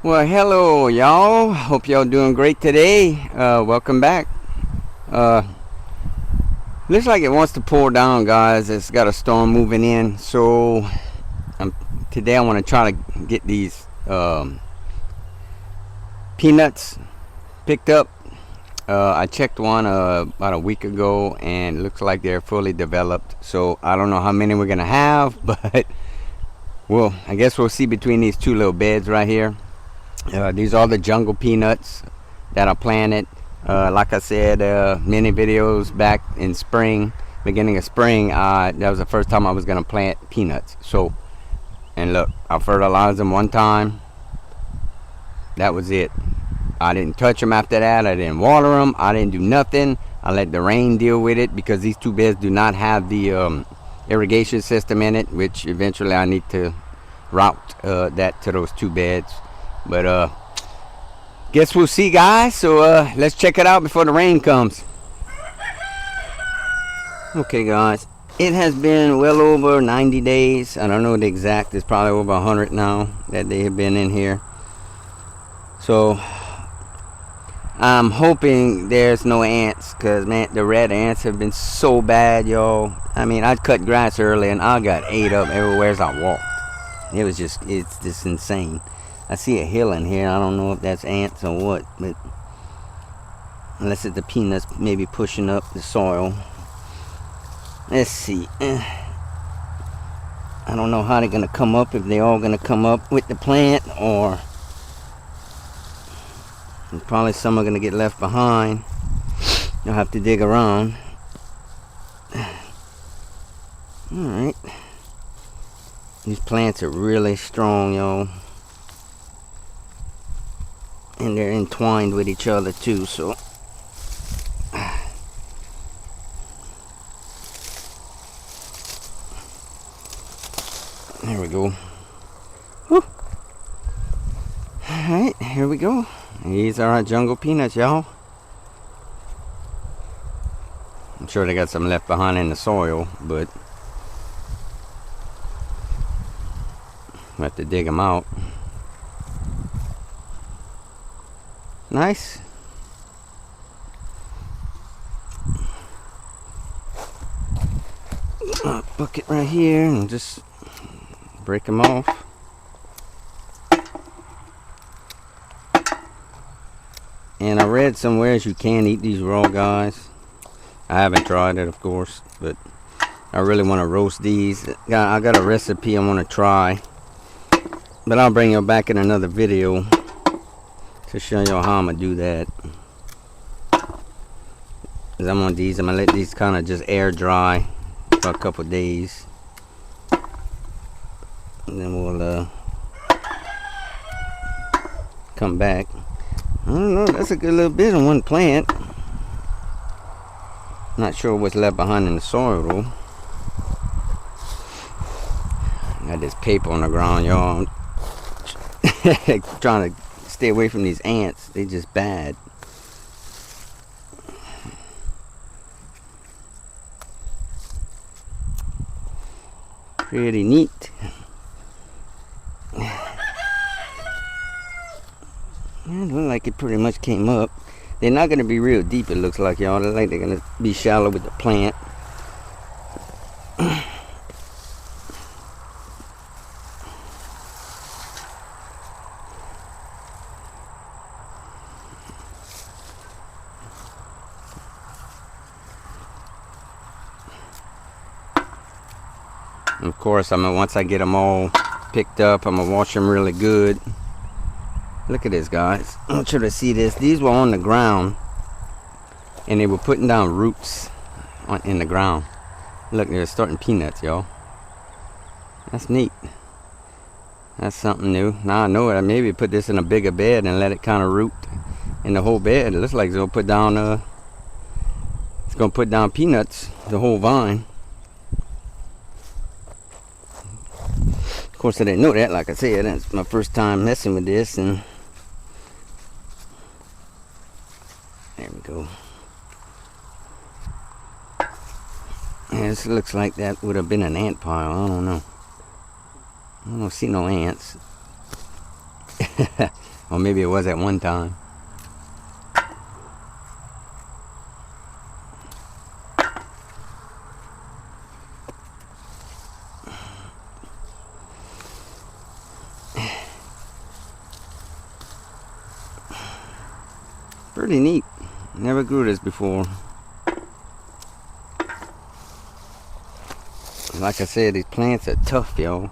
Well, hello, y'all. Hope y'all doing great today. Welcome back. Uh, Looks like it wants to pour down, guys. It's got a storm moving in. So um, today I want to try to get these peanuts picked up. I checked one about a week ago, and it looks like they're fully developed. So I don't know how many we're gonna have, but well, I guess we'll see between these two little beds right here. These are the jungle peanuts that I planted. Like I said, many videos back in spring, beginning of spring, that was the first time I was gonna plant peanuts. So, and look, I fertilized them one time. That was it. I didn't touch them after that. I didn't water them. I didn't do nothing. I let the rain deal with it because these two beds do not have the irrigation system in it, which eventually I need to route that to those two beds. But guess we'll see, guys. So let's check it out before the rain comes. Okay, guys. It has been well over 90 days. I don't know the exact. It's probably over 100 now that they have been in here. So I'm hoping there's no ants, because man, the red ants have been so bad, y'all. I mean, I cut grass early and I got ate up everywhere as I walked. It's just insane. I see a hill in here. I don't know if that's ants or what, but unless it's the peanuts maybe pushing up the soil. Let's see. I don't know how they're gonna come up, if they're all gonna come up with the plant, or probably some are gonna get left behind. You'll have to dig around. Alright. These plants are really strong, y'all. And they're entwined with each other too, so there we go. Whew. Alright, here we go. These are our jungle peanuts, y'all. I'm sure they got some left behind in the soil, but we'll have to dig them out. Nice. Bucket right here and just break them off. And I read somewhere you can eat these raw, guys. I haven't tried it, of course, but I really want to roast these. I got a recipe I want to try, but I'll bring you back in another video to show you how I'm gonna do that. Cause I'm gonna let these kind of just air dry for a couple days, and then we'll come back. I don't know, that's a good little bit on one plant. Not sure what's left behind in the soil though. Got this paper on the ground, y'all. Trying to stay away from these ants. They just bad. Pretty neat. It looks like it pretty much came up. They're not going to be real deep, it looks like, y'all. They're going to be shallow with the plant. Of course, once I get them all picked up, I'm gonna wash them really good. Look at this, guys. I want you to see this. These were on the ground, and they were putting down roots in the ground. Look, they're starting peanuts, y'all. That's neat. That's something new. Now I know it. I maybe put this in a bigger bed and let it kind of root in the whole bed. It looks like it's gonna put down. It's gonna put down peanuts, the whole vine. Of course, I didn't know that. Like I said, it's my first time messing with this, and there we go. Yeah, this looks like that would have been an ant pile. I don't know. I don't see no ants. Or maybe it was at one time. Pretty neat. Never grew this before. Like I said, these plants are tough, y'all.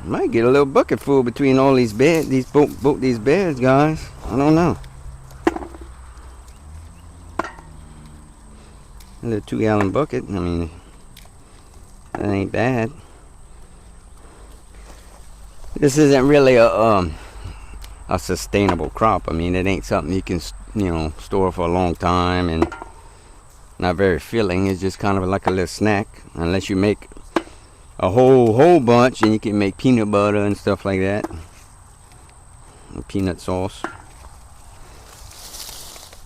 Might get a little bucket full between all these beds, both these beds, guys. I don't know. A little 2-gallon bucket. I mean, that ain't bad. This isn't really a sustainable crop. I mean, it ain't something you can, store for a long time, and not very filling. It's just kind of like a little snack, unless you make a whole bunch, and you can make peanut butter and stuff like that, and peanut sauce.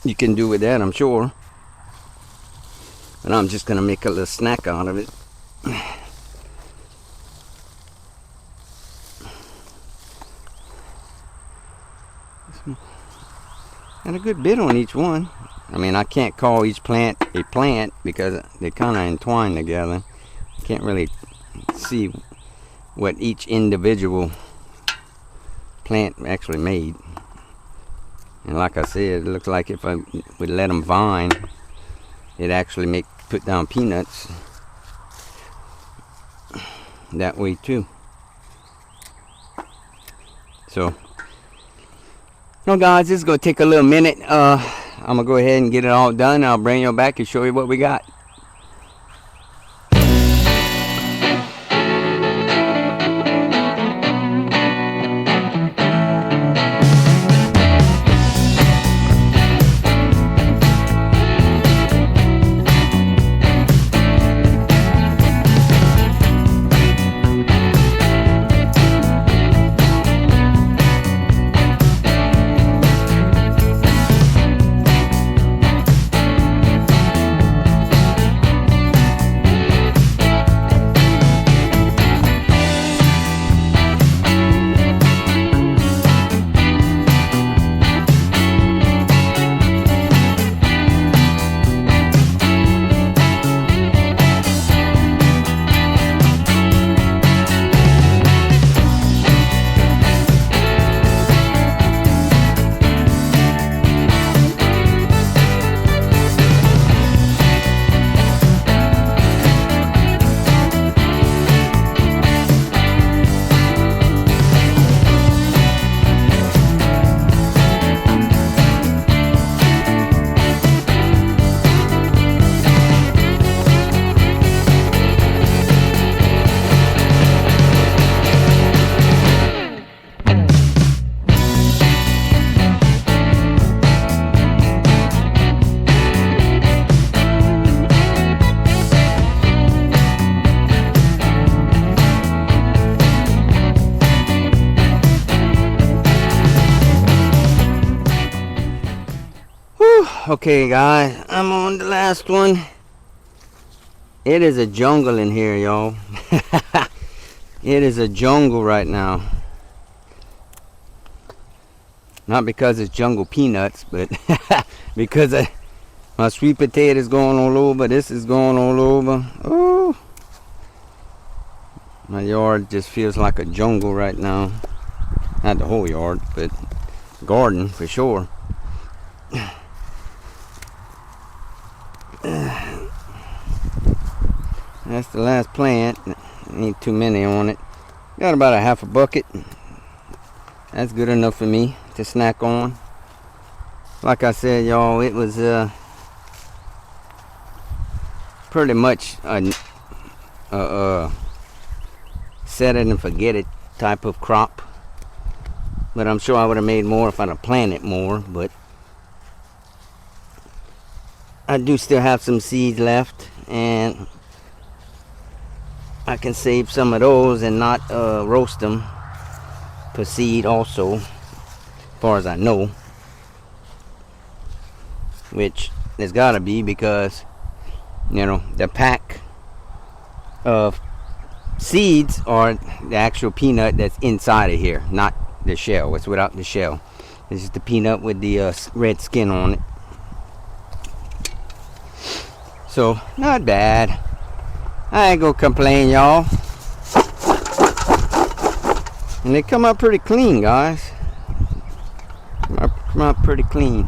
You can do with that, I'm sure. But I'm just gonna make a little snack out of it. And a good bit on each one. I mean, I can't call each plant a plant because they kind of entwine together. I can't really see what each individual plant actually made. And like I said, it looks like if I would let them vine, it actually put down peanuts that way too. So, no, guys, this is gonna take a little minute. I'm gonna go ahead and get it all done. I'll bring you back and show you what we got. Okay, guys, I'm on the last one. It is a jungle in here, y'all. It is a jungle right now. Not because it's jungle peanuts, but because my sweet potato is going all over. This is going all over. Oh, my yard just feels like a jungle right now. Not the whole yard, but garden for sure. That's the last plant. Ain't too many on it. Got about a half a bucket. That's good enough for me to snack on. Like I said, y'all, it was pretty much a set it and forget it type of crop. But I'm sure I would have made more if I'd have planted more. But I do still have some seeds left, and I can save some of those and not roast them for seed also, as far as I know. which there's gotta be, because you know the pack of seeds are the actual peanut that's inside of here, not the shell. It's without the shell. This is the peanut with the red skin on it. So not bad. I ain't gonna complain, y'all. And they come out pretty clean, guys. Come out pretty clean.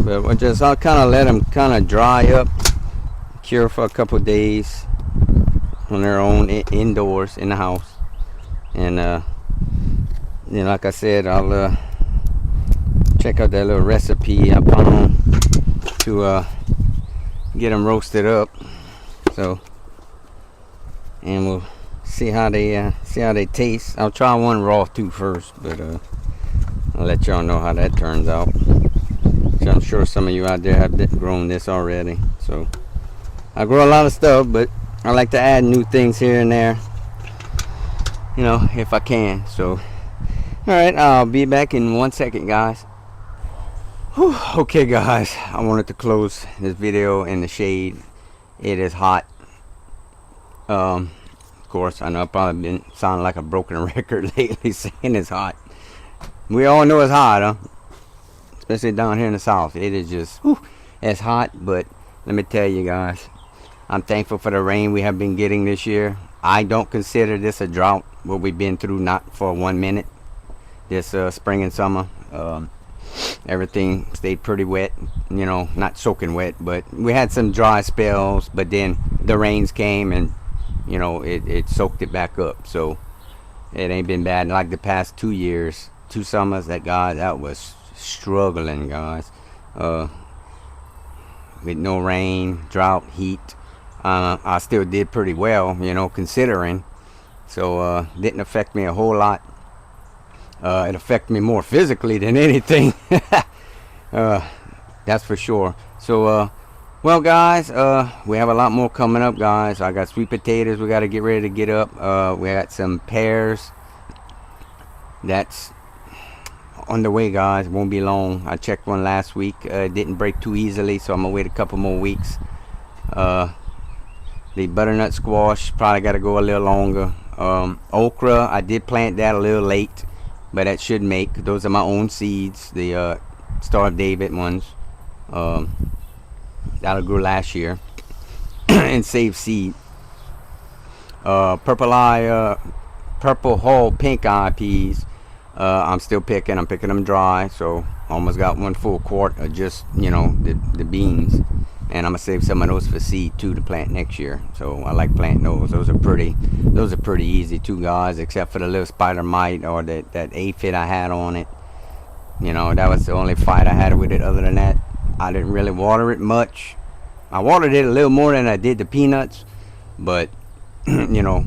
But I'll kind of let them kind of dry up, cure for a couple days on their own indoors in the house. And you know, like I said, I'll check out that little recipe I found to get them roasted up. So, and we'll see how they taste. I'll try one raw too first, but I'll let y'all know how that turns out. So I'm sure some of you out there have grown this already. So I grow a lot of stuff, but I like to add new things here and there, you know, if I can. So alright, I'll be back in 1 second, guys. Whew, okay guys, I wanted to close this video in the shade. It is hot. Of course, I know I've probably been sounding like a broken record lately saying it's hot. We all know it's hot, huh? Especially down here in the south. It is just, whew, it's hot. But let me tell you guys, I'm thankful for the rain we have been getting this year. I don't consider this a drought, what we've been through, not for 1 minute. This spring and summer, everything stayed pretty wet, you know, not soaking wet, but we had some dry spells, but then the rains came and, you know, it soaked it back up. So it ain't been bad. Like the past 2 years, 2 summers, that was struggling, guys, with no rain, drought, heat. I still did pretty well, you know, considering. So didn't affect me a whole lot. It affected me more physically than anything. That's for sure. So well guys, we have a lot more coming up, guys. I got sweet potatoes we got to get ready to get up. We got some pears that's on the way, guys. Won't be long. I checked one last week. It didn't break too easily, so I'm gonna wait a couple more weeks. The butternut squash probably got to go a little longer. Okra, I did plant that a little late, but that should make. Those are my own seeds, the Star of David ones. That'll grow last year and save seed. Purple hull pink eye peas, I'm still picking. I'm picking them dry, so almost got 1 full quart of just, you know, the beans. And I'm gonna save some of those for seed too to plant next year. So I like planting those. Those are pretty easy too, guys, except for the little spider mite or that aphid I had on it. You know, that was the only fight I had with it. Other than that, I didn't really water it much. I watered it a little more than I did the peanuts, but you know,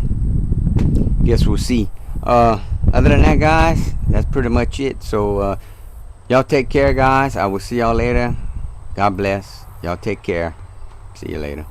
guess we'll see. Other than that, guys, that's pretty much it. So y'all take care, guys. I will see y'all later. God bless. Y'all take care. See you later.